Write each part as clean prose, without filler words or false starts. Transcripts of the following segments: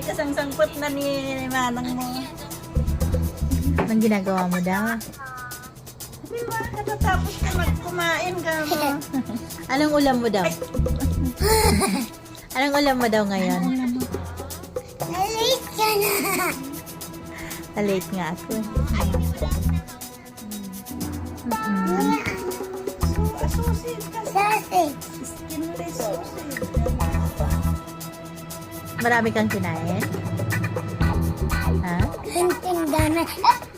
kasangsangkot na ni manang mo. Anong ginagawa mo daw? Di ba, katatapos ka magkumain ka mo. Anong ulam mo daw? Anong ulam mo daw ngayon? Alis ka na. Na-late nga ako. Asusin ka. Sausage. Skinless sausage. Marami kang kinain? Ha? Kunting dami.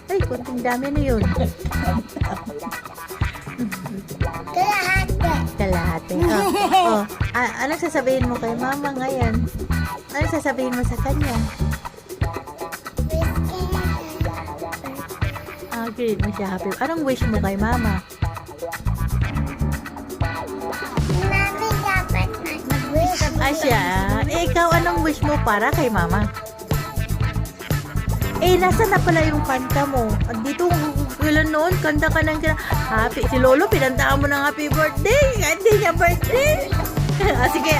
Ay, kunting dami na yun. Kalahati. Kalahati. Oh. Anong sasabihin mo kay mama ngayon? Anong sasabihin mo sa kanya? Okay, mo siya happy. Anong wish mo kay mama? Mami, dapat mag-wish. Asya, ikaw anong wish mo para kay mama? Nasaan na pala yung kanta mo? At dito, kailan noon, kanta ka ng happy. Si Lolo, pinantaan mo ng happy birthday. Hindi niya birthday. Sige,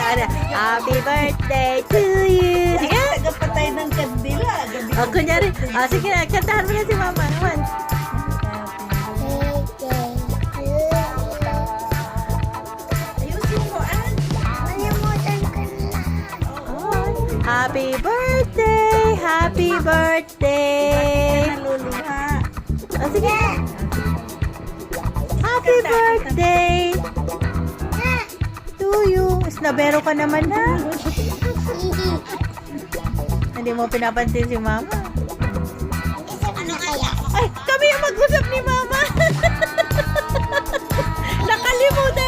happy birthday to you. Sige. Nagapatay ng kandila. Gabi. Kunyari, sige, kantahan mo na si mama naman. Ayusin mo, Malimutan ko na. Happy birthday! Happy birthday! Naluluha. Sige. Happy birthday to you. Snabero ka naman na. Hindi mo pinapansin si mama. Ano kaya? Ay, kami yung mag-usap ni mama. Nakalimutan